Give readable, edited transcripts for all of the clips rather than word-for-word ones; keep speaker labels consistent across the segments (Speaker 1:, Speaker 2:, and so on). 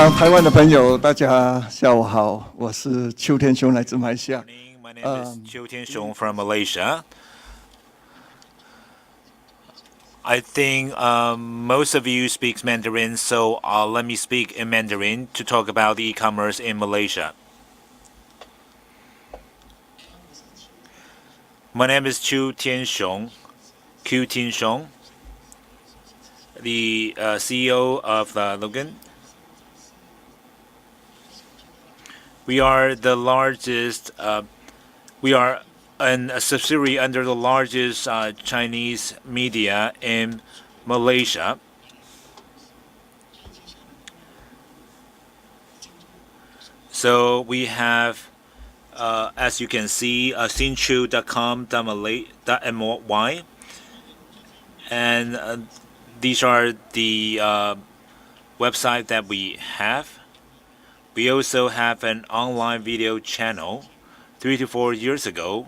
Speaker 1: 台湾的朋友，大家下午好，我是邱天雄，来自马来西亚。
Speaker 2: My name is Chiu Tianxiong from Malaysia. I think most of you speak Mandarin, so let me speak in Mandarin to talk about the e-commerce in Malaysia. My name is Chiu Tianxiong, the CEO of Logan. We are the largest. We are a subsidiary under the largest Chinese media in Malaysia. So we have, as you can see, sinchu.com.my, and these are the website that we have. We also have an online video channel. 3 to 4 years ago,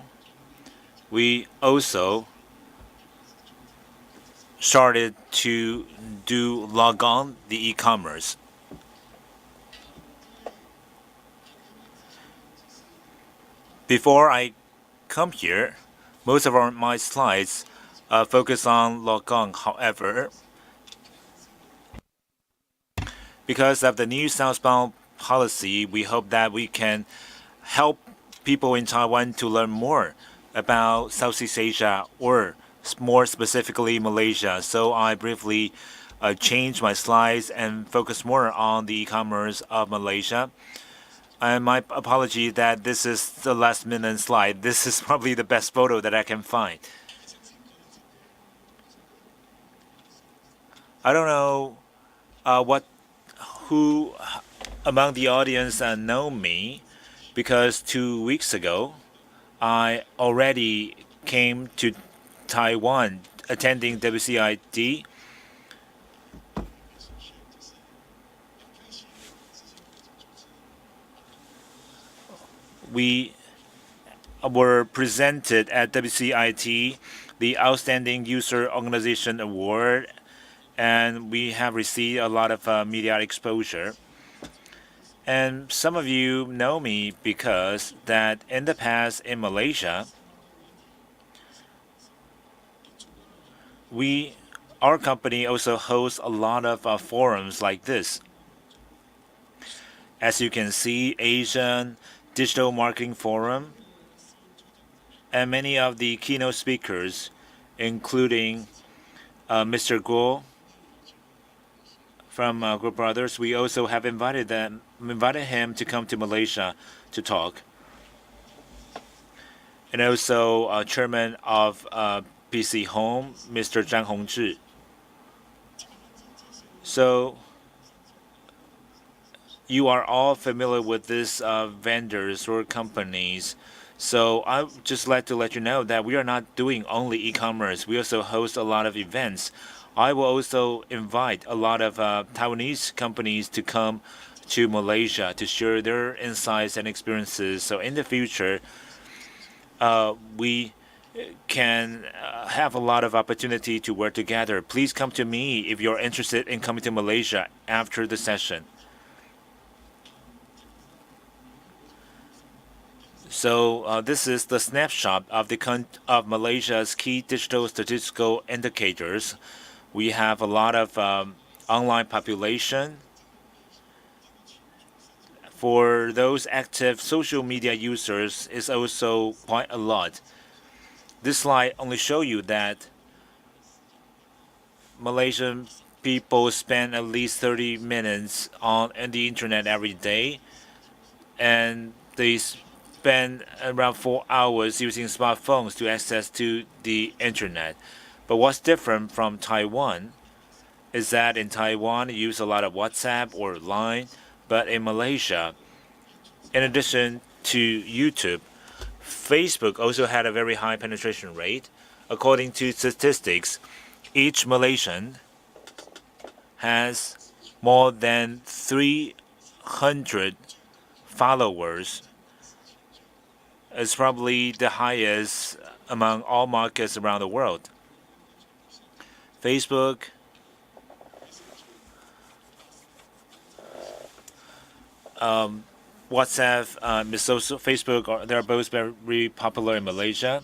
Speaker 2: we also started to do Logon, the e-commerce. Before I come here, most of my slides focus on Logon. However, because of the new southbound policy, we hope that we can help people in Taiwan to learn more about Southeast Asia, or more specifically Malaysia. So I briefly changed my slides and focus more on the e-commerce of Malaysia. And my apology that this is the last minute slide. This is probably the best photo that I can find. I don't know who among the audience know me, because 2 weeks ago, I already came to Taiwan attending WCID. We were presented at WCIT the Outstanding User Organization Award, and we have received a lot of media exposure. And some of you know me because that in the past in Malaysia, our company also hosts a lot of forums like this. As you can see, Asian Digital Marketing Forum, and many of the keynote speakers, including Mr. Guo from Group Brothers, we also have invited him to come to Malaysia to talk. And also Chairman of PC Home, Mr. Zhang Hongzhi. So you are all familiar with these vendors or companies. So I would just like to let you know that we are not doing only e-commerce. We also host a lot of events. I will also invite a lot of Taiwanese companies to come to Malaysia to share their insights and experiences. So in the future, we can have a lot of opportunity to work together. Please come to me if you're interested in coming to Malaysia after the session. So this is the snapshot of Malaysia's key digital statistical indicators. We have a lot of online population. For those active social media users, is also quite a lot. This slide only shows you that Malaysian people spend at least 30 minutes on the internet every day, and they spend around 4 hours using smartphones to access to the internet. But what's different from Taiwan is that in Taiwan, you use a lot of WhatsApp or Line, but in Malaysia, in addition to YouTube, Facebook also had a very high penetration rate. According to statistics, each Malaysian has more than 300 followers. It's probably the highest among all markets around the world. Facebook WhatsApp, Facebook, they're both very popular in Malaysia.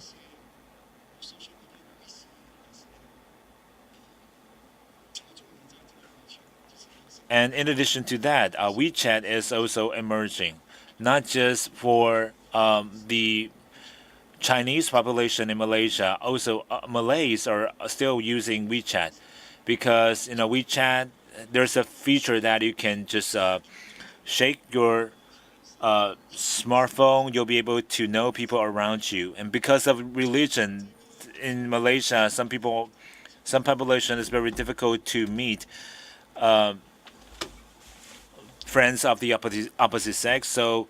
Speaker 2: And in addition to that, WeChat is also emerging, not just for the Chinese population in Malaysia. Also, Malays are still using WeChat because WeChat, there's a feature that you can just shake your smartphone. You'll be able to know people around you. And because of religion in Malaysia, some population is very difficult to meet friends of the opposite sex. So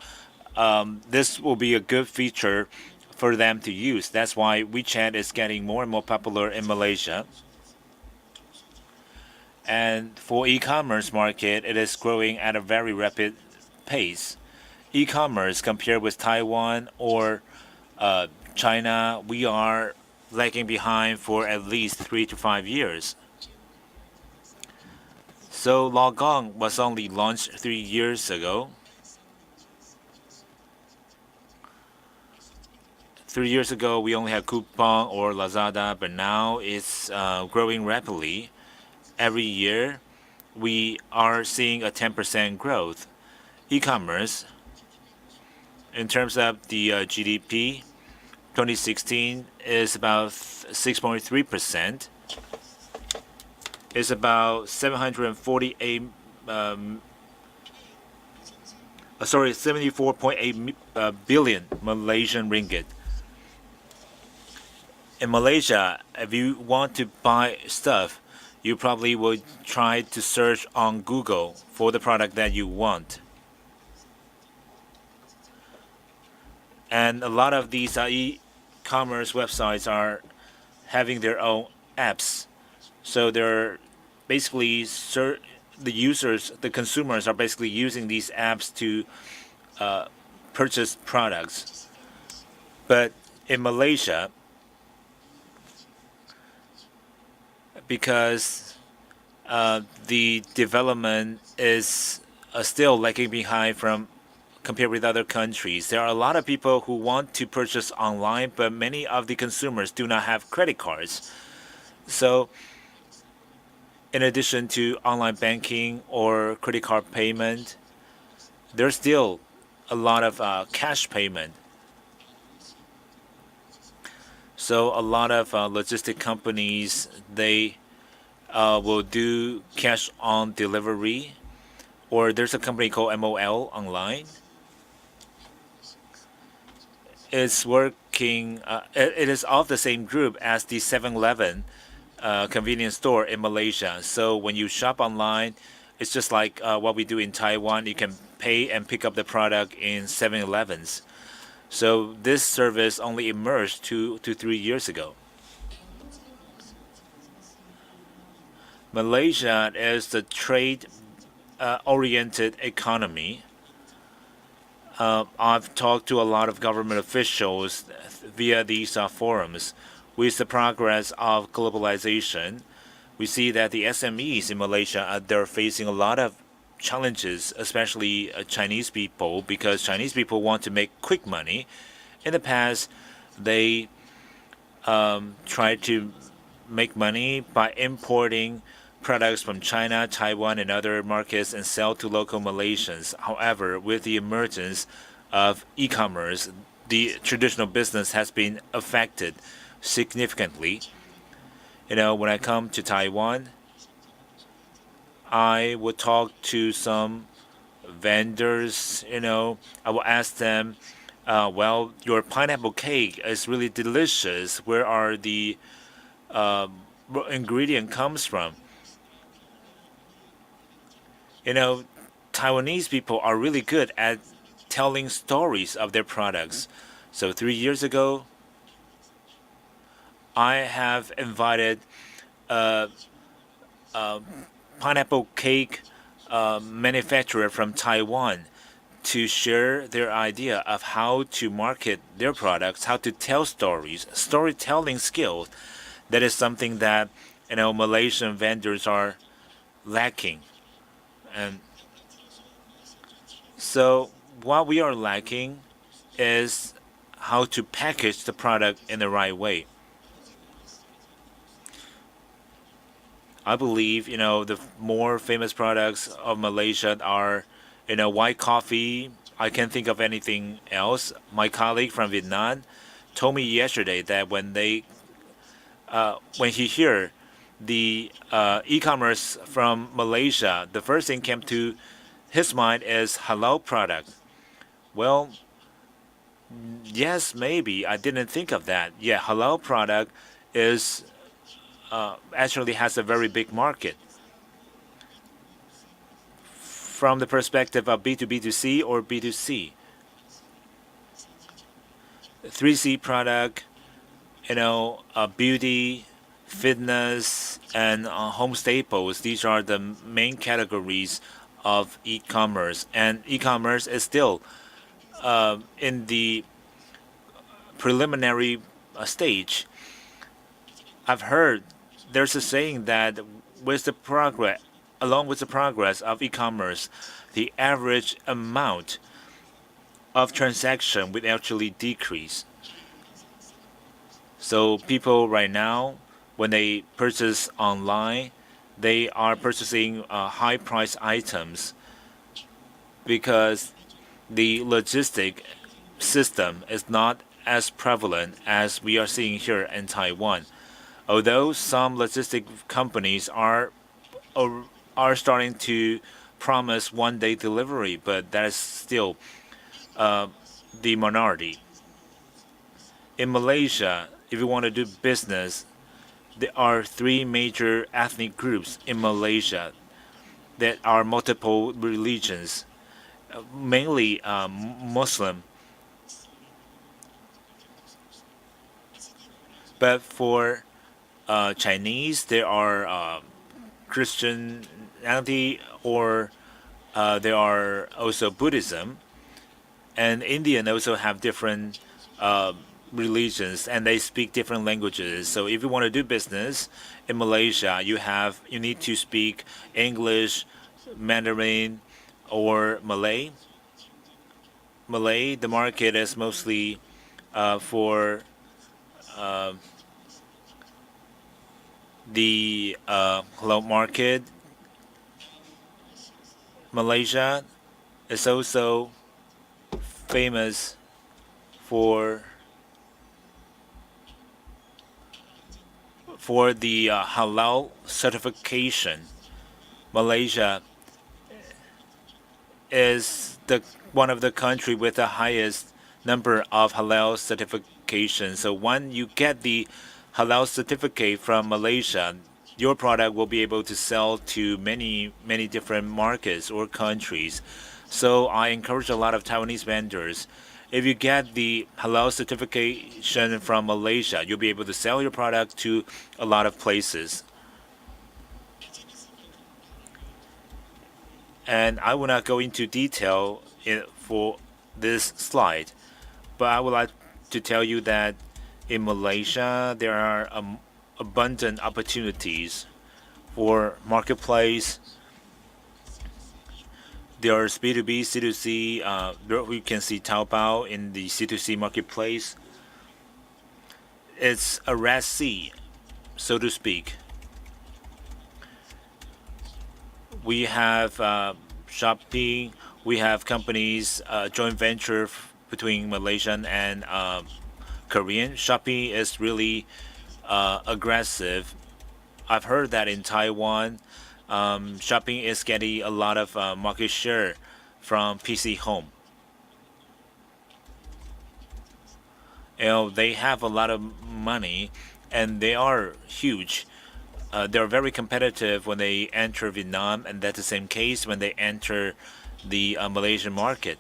Speaker 2: this will be a good feature for them to use. That's why WeChat is getting more and more popular in Malaysia. And for e-commerce market, it is growing at a very rapid pace. E-commerce compared with Taiwan or China, we are lagging behind for at least 3 to 5 years. So Logon was only launched 3 years ago. 3 years ago, we only had Coupang or Lazada, but now it's growing rapidly. Every year, we are seeing a 10% growth. E-commerce, in terms of the GDP, 2016 is about 6.3%. It's about 74.8 billion Malaysian ringgit. In Malaysia, if you want to buy stuff, you probably will try to search on Google for the product that you want. And a lot of these e-commerce websites are having their own apps. So they're basically, the consumers are basically using these apps to purchase products. But in Malaysia, because the development is still lagging behind compared with other countries, there are a lot of people who want to purchase online, but many of the consumers do not have credit cards. So in addition to online banking or credit card payment, there's still a lot of cash payment. So a lot of logistic companies, they will do cash on delivery, or there's a company called MOL Online. It's working, it is of the same group as the 7-Eleven convenience store in Malaysia. So when you shop online, it's just like what we do in Taiwan. You can pay and pick up the product in 7-Elevens. So this service only emerged 2 to 3 years ago. Malaysia is the trade-oriented economy. I've talked to a lot of government officials via these forums. With the progress of globalization, we see that the SMEs in Malaysia, they're facing a lot of challenges, especially Chinese people, because Chinese people want to make quick money. In the past, they tried to make money by importing products from China, Taiwan, and other markets and sell to local Malaysians. However, with the emergence of e-commerce, the traditional business has been affected significantly. When I come to Taiwan, I would talk to some vendors. I will ask them, well, your pineapple cake is really delicious. Where are the ingredient comes from? Taiwanese people are really good at telling stories of their products. So 3 years ago, I have invited a pineapple cake manufacturer from Taiwan to share their idea of how to market their products, how to tell stories, storytelling skills. That is something that Malaysian vendors are lacking. And So what we are lacking is how to package the product in the right way. I believe, the more famous products of Malaysia are, white coffee. I can't think of anything else. My colleague from Vietnam told me yesterday that when he heard the e-commerce from Malaysia, the first thing came to his mind is halal product. Well, yes, maybe. I didn't think of that. Yeah, halal product is actually has a very big market. From the perspective of B2B2C or B2C. 3C product, beauty, fitness, and home staples. These are the main categories of e-commerce. And e-commerce is still in the preliminary stage. I've heard there's a saying that along with the progress of e-commerce, the average amount of transaction would actually decrease. So people right now, when they purchase online, they are purchasing high-priced items because the logistic system is not as prevalent as we are seeing here in Taiwan. Although some logistic companies are starting to promise one-day delivery, but that is still the minority. In Malaysia, if you want to do business, there are 3 major ethnic groups in Malaysia that are multiple religions, mainly Muslim. But for Chinese, there are Christianity, or there are also Buddhism, and Indian also have different religions, and they speak different languages. So if you want to do business in Malaysia, you need to speak English, Mandarin, or Malay. Malay, the market is mostly for the halal market. Malaysia is also famous for the halal certification. Malaysia is one of the country with the highest number of halal certifications. So when you get the halal certificate from Malaysia, your product will be able to sell to many different markets or countries. So I encourage a lot of Taiwanese vendors, if you get the halal certification from Malaysia, you'll be able to sell your product to a lot of places. And I will not go into detail for this slide, but I would like to tell you that in Malaysia, there are abundant opportunities for marketplace. There's B2B, C2C. We can see Taobao in the C2C marketplace. It's a Red Sea, so to speak. We have Shopee. We have companies, joint venture between Malaysian and Korean. Shopee is really aggressive. I've heard that in Taiwan, Shopee is getting a lot of market share from PC Home. They have a lot of money, and they are huge. They're very competitive when they enter Vietnam, and that's the same case when they enter the Malaysian market.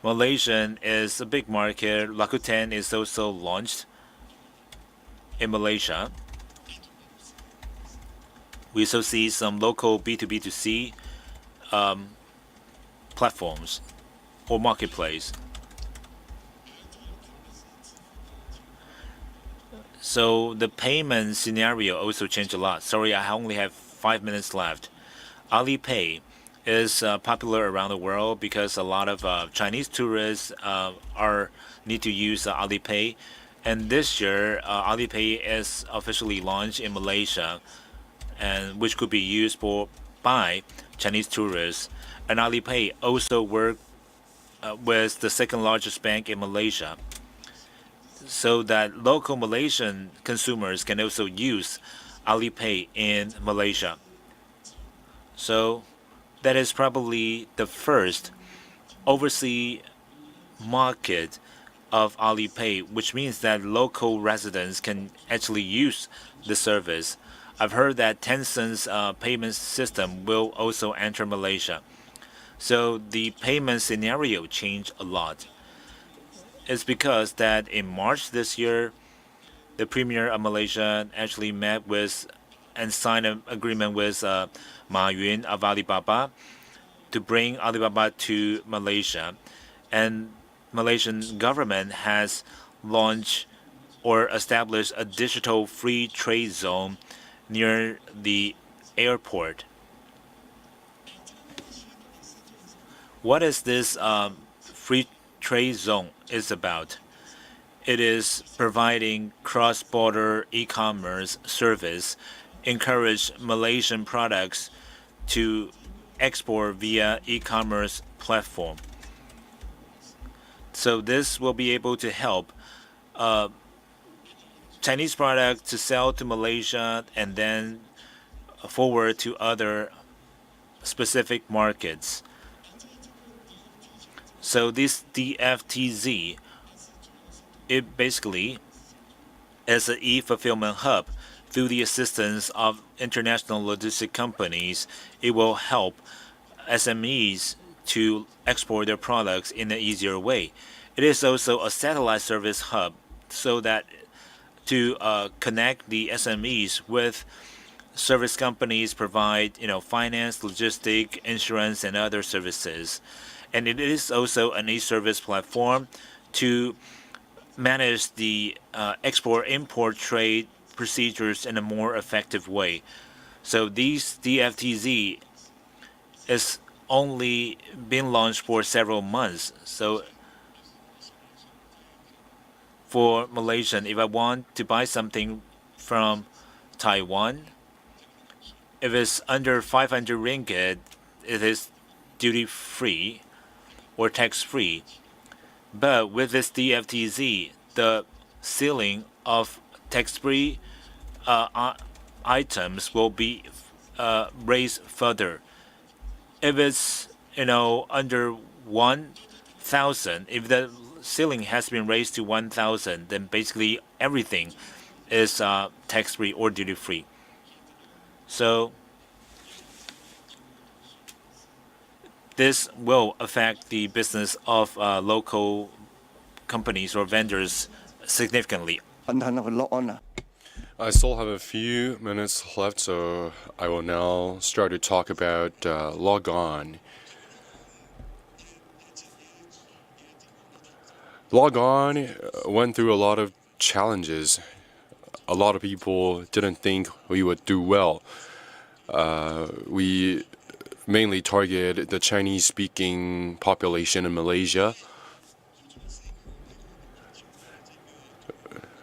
Speaker 2: Malaysian is a big market. Rakuten is also launched in Malaysia. We also see some local B2B2C platforms or marketplace. So the payment scenario also changed a lot. Sorry, I only have 5 minutes left. Alipay is popular around the world because a lot of Chinese tourists need to use Alipay. And this year, Alipay is officially launched in Malaysia, and which could be used by Chinese tourists. And Alipay also works with the second largest bank in Malaysia, so that local Malaysian consumers can also use Alipay in Malaysia. So that is probably the first overseas market of Alipay, which means that local residents can actually use the service. I've heard that Tencent's payment system will also enter Malaysia. So the payment scenario changed a lot. It's because that in March this year, the Premier of Malaysia actually met with and signed an agreement with Ma Yun of Alibaba to bring Alibaba to Malaysia. And Malaysian government has launched or established a digital free trade zone near the airport. What is this free trade zone is about? It is providing cross-border e-commerce service, encourage Malaysian products to export via e-commerce platform. So this will be able to help Chinese products to sell to Malaysia and then forward to other specific markets. So this DFTZ, it basically is an e-fulfillment hub. Through the assistance of international logistic companies, it will help SMEs to export their products in an easier way. It is also a satellite service hub, so that to connect the SMEs with service companies provide finance, logistic, insurance, and other services. And it is also an e-service platform to manage the export-import trade procedures in a more effective way. So these DFTZ is only been launched for several months. So for Malaysian, if I want to buy something from Taiwan, if it's under 500 ringgit, it is duty-free or tax-free. But with this DFTZ, the ceiling of tax-free items will be raised further. If it's under 1,000, if the ceiling has been raised to 1,000, then basically everything is tax-free or duty-free. So this will affect the business of local companies or vendors significantly.
Speaker 3: I still have a few minutes left, so I will now start to talk about Logon. Logon went through a lot of challenges. A lot of people didn't think we would do well. We mainly target the Chinese-speaking population in Malaysia.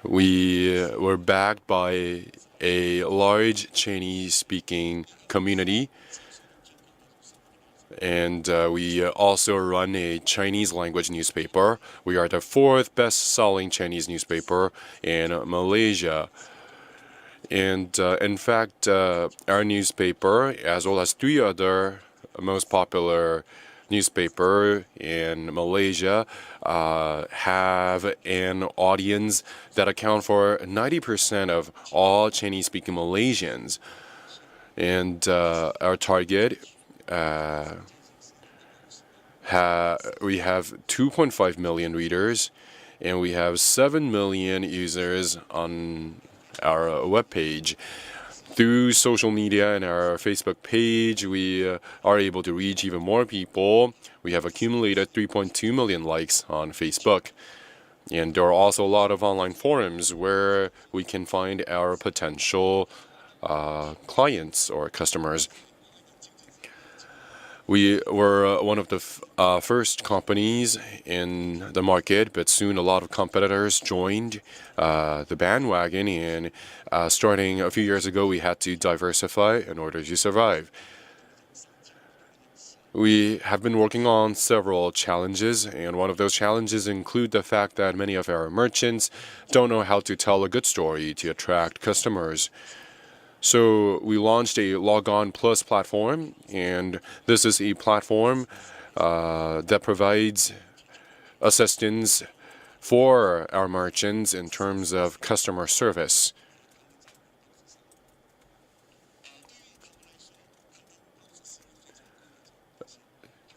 Speaker 3: We were backed by a large Chinese-speaking community, and we also run a Chinese language newspaper. We are the 4th best-selling Chinese newspaper in Malaysia. And in fact, our newspaper, as well as 3 other most popular newspaper in Malaysia, have an audience that account for 90% of all Chinese-speaking Malaysians. And our target, we have 2.5 million readers, and we have 7 million users on our webpage. Through social media and our Facebook page, we are able to reach even more people. We have accumulated 3.2 million likes on Facebook. And there are also a lot of online forums where we can find our potential clients or customers. We were one of the first companies in the market, but soon a lot of competitors joined the bandwagon, and starting a few years ago, we had to diversify in order to survive. We have been working on several challenges, and one of those challenges include the fact that many of our merchants don't know how to tell a good story to attract customers. So we launched a Logon Plus platform, and this is a platform that provides assistance for our merchants in terms of customer service.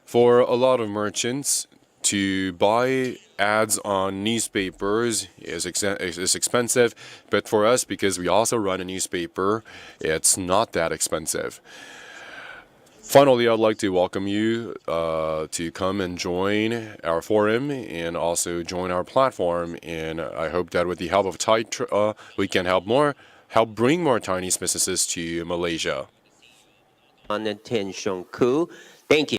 Speaker 3: For a lot of merchants, to buy ads on newspapers is expensive, but for us, because we also run a newspaper, it's not that expensive. Finally, I'd like to welcome you to come and join our forum and also join our platform. And I hope that with the help of TaiwanTrade, we can help bring more Chinese businesses to Malaysia.
Speaker 4: Attention, cool. Thank you.